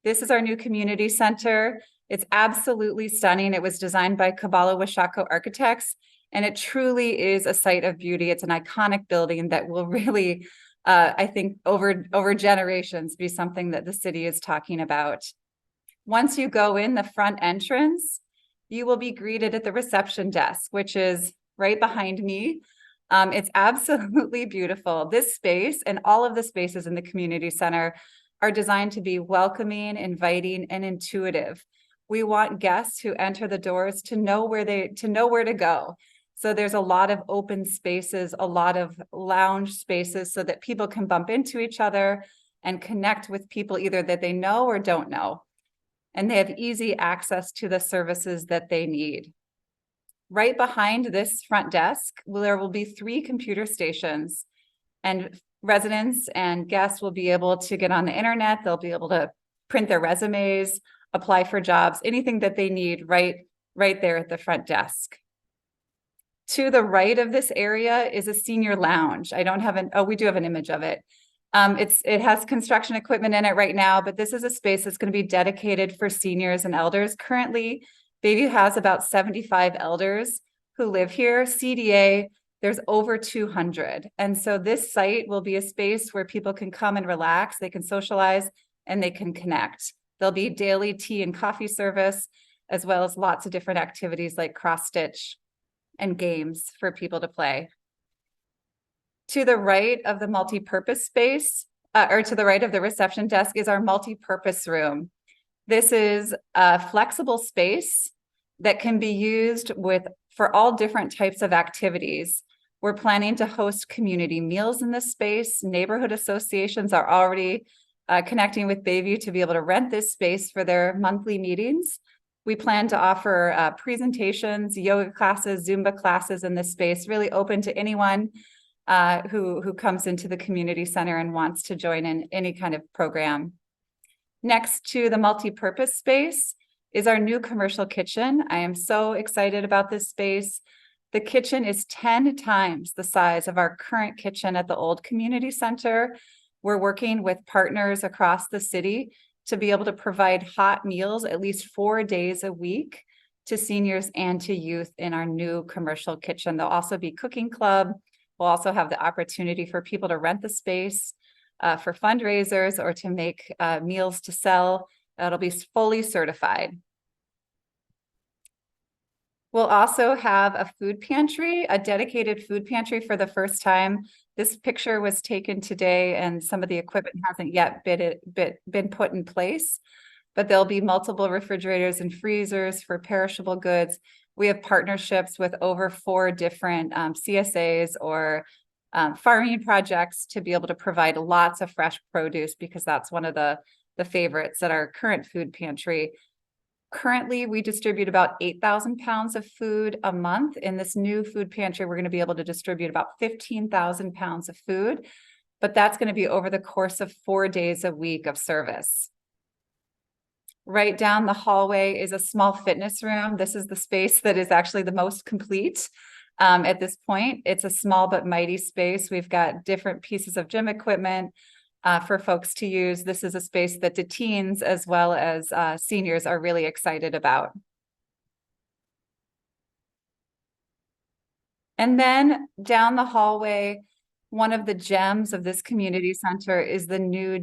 This is our new community center. It's absolutely stunning. It was designed by Kabbalah Washako Architects, and it truly is a site of beauty. It's an iconic building that will really, I think, over generations be something that the city is talking about. Once you go in the front entrance, you will be greeted at the reception desk, which is right behind me. It's absolutely beautiful. This space and all of the spaces in the community center are designed to be welcoming, inviting, and intuitive. We want guests who enter the doors to know where to go. So there's a lot of open spaces, a lot of lounge spaces so that people can bump into each other and connect with people either that they know or don't know. And they have easy access to the services that they need. Right behind this front desk, there will be 3 computer stations, and residents and guests will be able to get on the internet. They'll be able to print their resumes, apply for jobs, anything that they need right there at the front desk. To the right of this area is a senior lounge. We do have an image of it. It has construction equipment in it right now, but this is a space that's going to be dedicated for seniors and elders. Currently, Bayview has about 75 elders who live here. CDA, there's over 200. And so this site will be a space where people can come and relax, they can socialize, and they can connect. There'll be daily tea and coffee service, as well as lots of different activities like cross-stitch and games for people to play. To the right of the multi-purpose space, or to the right of the reception desk, is our multi-purpose room. This is a flexible space that can be used for all different types of activities. We're planning to host community meals in this space. Neighborhood associations are already connecting with Bayview to be able to rent this space for their monthly meetings. We plan to offer presentations, yoga classes, Zumba classes in this space, really open to anyone who comes into the community center and wants to join in any kind of program. Next to the multi-purpose space is our new commercial kitchen. I am so excited about this space. The kitchen is 10 times the size of our current kitchen at the old community center. We're working with partners across the city to be able to provide hot meals at least 4 days a week to seniors and to youth in our new commercial kitchen. There'll also be cooking club. We'll also have the opportunity for people to rent the space for fundraisers or to make meals to sell. It'll be fully certified. We'll also have a food pantry, a dedicated food pantry for the first time. This picture was taken today and some of the equipment hasn't yet been put in place, but there'll be multiple refrigerators and freezers for perishable goods. We have partnerships with over 4 different CSAs or farming projects to be able to provide lots of fresh produce, because that's one of the favorites at our current food pantry. Currently, we distribute about 8,000 pounds of food a month. In this new food pantry, we're going to be able to distribute about 15,000 pounds of food, but that's going to be over the course of 4 days a week of service. Right down the hallway is a small fitness room. This is the space that is actually the most complete at this point. It's a small but mighty space. We've got different pieces of gym equipment for folks to use. This is a space that the teens as well as seniors are really excited about. And then down the hallway, one of the gems of this community center is the new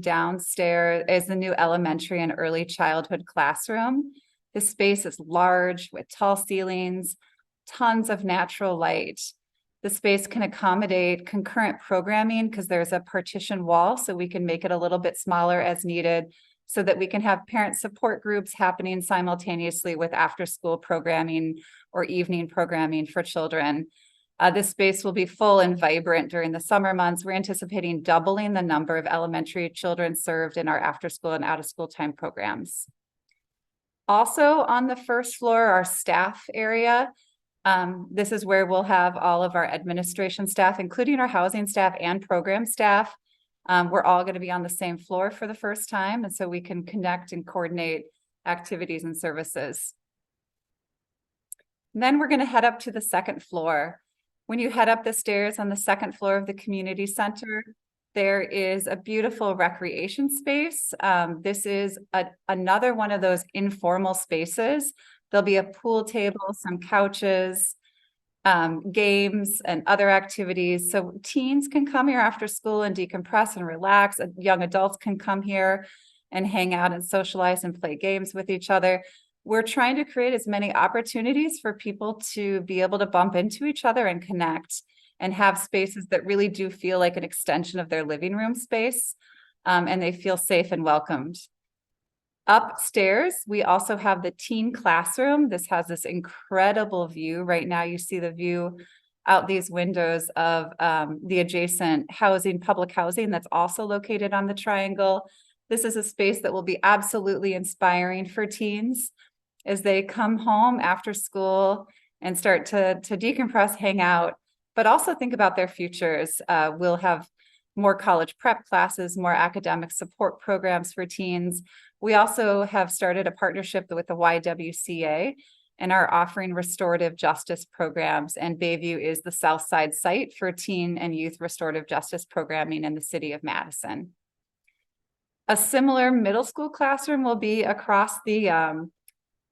elementary and early childhood classroom. This space is large with tall ceilings, tons of natural light. The space can accommodate concurrent programming because there's a partition wall, so we can make it a little bit smaller as needed so that we can have parent support groups happening simultaneously with after-school programming or evening programming for children. This space will be full and vibrant during the summer months. We're anticipating doubling the number of elementary children served in our after-school and out-of-school time programs. Also on the first floor, our staff area. This is where we'll have all of our administration staff, including our housing staff and program staff. We're all going to be on the same floor for the first time, and so we can connect and coordinate activities and services. And then we're going to head up to the second floor. When you head up the stairs on the second floor of the community center, there is a beautiful recreation space. This is another one of those informal spaces. There'll be a pool table, some couches, games and other activities. So teens can come here after school and decompress and relax. Young adults can come here and hang out and socialize and play games with each other. We're trying to create as many opportunities for people to be able to bump into each other and connect and have spaces that really do feel like an extension of their living room space, and they feel safe and welcomed. Upstairs, we also have the teen classroom. This has this incredible view. Right now, you see the view out these windows of the adjacent housing, public housing that's also located on the triangle. This is a space that will be absolutely inspiring for teens as they come home after school and start to decompress, hang out, but also think about their futures. We'll have more college prep classes, more academic support programs for teens. We also have started a partnership with the YWCA and are offering restorative justice programs. And Bayview is the South Side site for teen and youth restorative justice programming in the city of Madison. A similar middle school classroom will be across the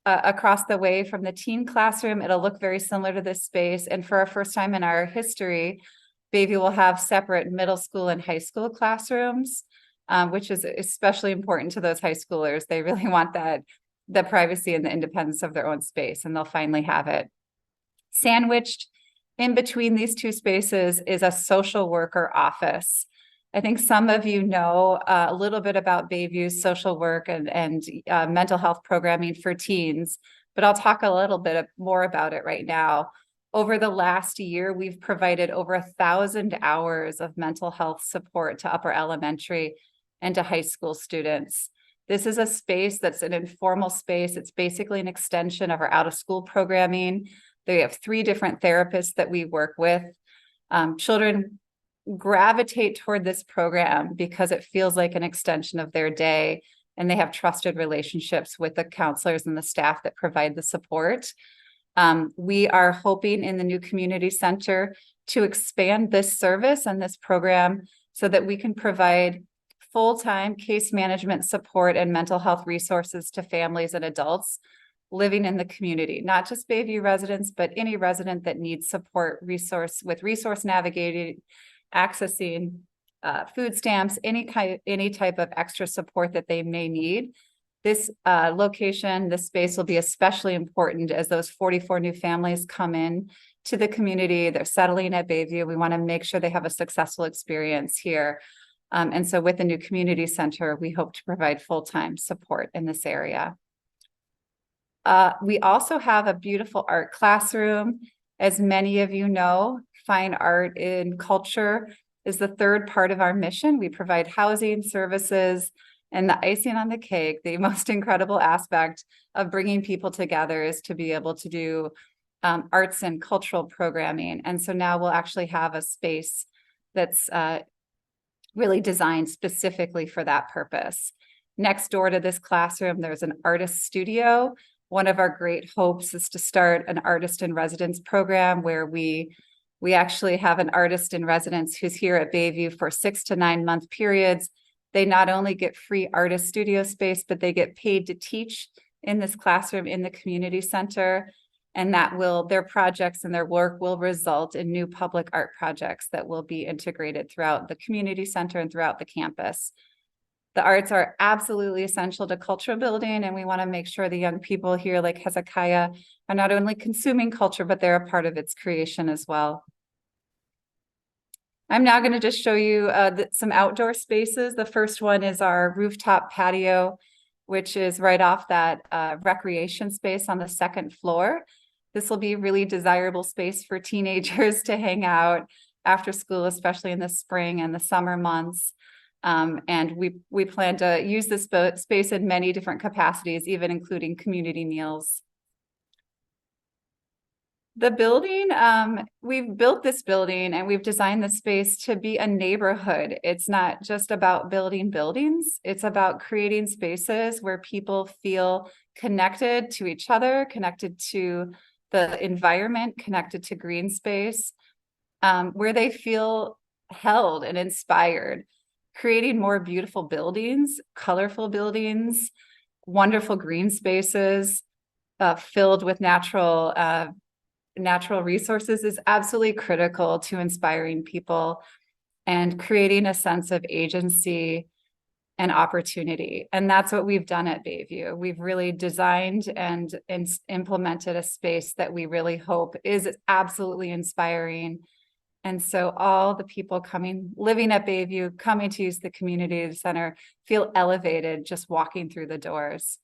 way from the teen classroom. It'll look very similar to this space. And for our first time in our history, Bayview will have separate middle school and high school classrooms, which is especially important to those high schoolers. They really want the privacy and the independence of their own space, and they'll finally have it. Sandwiched in between these two spaces is a social worker office. I think some of you know a little bit about Bayview's social work and mental health programming for teens, but I'll talk a little bit more about it right now. Over the last year, we've provided over 1,000 hours of mental health support to upper elementary and to high school students. This is a space that's an informal space. It's basically an extension of our out-of-school programming. They have 3 different therapists that we work with. Children gravitate toward this program because it feels like an extension of their day, and they have trusted relationships with the counselors and the staff that provide the support. We are hoping in the new community center to expand this service and this program so that we can provide full-time case management support and mental health resources to families and adults living in the community, not just Bayview residents, but any resident that needs support resource navigating, accessing food stamps, any type of extra support that they may need. This location, this space will be especially important as those 44 new families come in to the community. They're settling at Bayview. We want to make sure they have a successful experience here. And so with the new community center, we hope to provide full-time support in this area. We also have a beautiful art classroom. As many of you know, fine art and culture is the 3rd part of our mission. We provide housing, services, and the icing on the cake, the most incredible aspect of bringing people together is to be able to do arts and cultural programming. And so now we'll actually have a space that's really designed specifically for that purpose. Next door to this classroom, there's an artist studio. One of our great hopes is to start an artist in residence program where we actually have an artist in residence who's here at Bayview for 6 to 9 month periods. They not only get free artist studio space, but they get paid to teach in this classroom in the community center. And their projects and their work will result in new public art projects that will be integrated throughout the community center and throughout the campus. The arts are absolutely essential to culture building, and we want to make sure the young people here, like Hezekiah, are not only consuming culture, but they're a part of its creation as well. I'm now going to just show you some outdoor spaces. The first one is our rooftop patio, which is right off that recreation space on the 2nd floor. This will be a really desirable space for teenagers to hang out after school, especially in the spring and the summer months. And we plan to use this space in many different capacities, even including community meals. The building, we've built this building and we've designed the space to be a neighborhood. It's not just about building buildings. It's about creating spaces where people feel connected to each other, connected to the environment, connected to green space, where they feel held and inspired, creating more beautiful buildings, colorful buildings, wonderful green spaces, filled with natural resources is absolutely critical to inspiring people and creating a sense of agency and opportunity. And that's what we've done at Bayview. We've really designed and implemented a space that we really hope is absolutely inspiring. And so all the people living at Bayview, coming to use the community center, feel elevated just walking through the doors.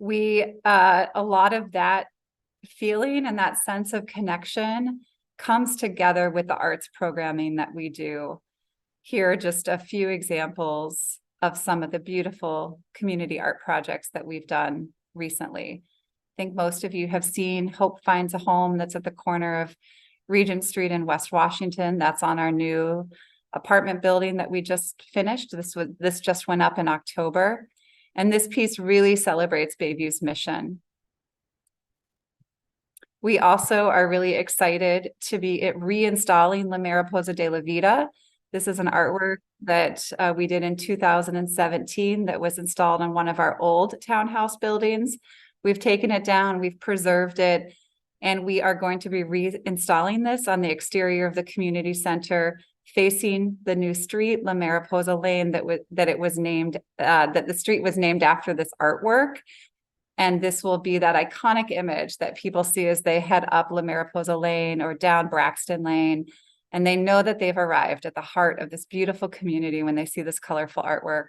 A lot of that feeling and that sense of connection comes together with the arts programming that we do. Here are just a few examples of some of the beautiful community art projects that we've done recently. I think most of you have seen Hope Finds a Home, that's at the corner of Regent Street in West Washington. That's on our new apartment building that we just finished. This just went up in October. And this piece really celebrates Bayview's mission. We also are really excited to be reinstalling La Mariposa de la Vida. This is an artwork that we did in 2017 that was installed on one of our old townhouse buildings. We've taken it down, we've preserved it, and we are going to be reinstalling this on the exterior of the community center, facing the new street, La Mariposa Lane, that the street was named after this artwork. And this will be that iconic image that people see as they head up La Mariposa Lane or down Braxton Lane. And they know that they've arrived at the heart of this beautiful community when they see this colorful artwork.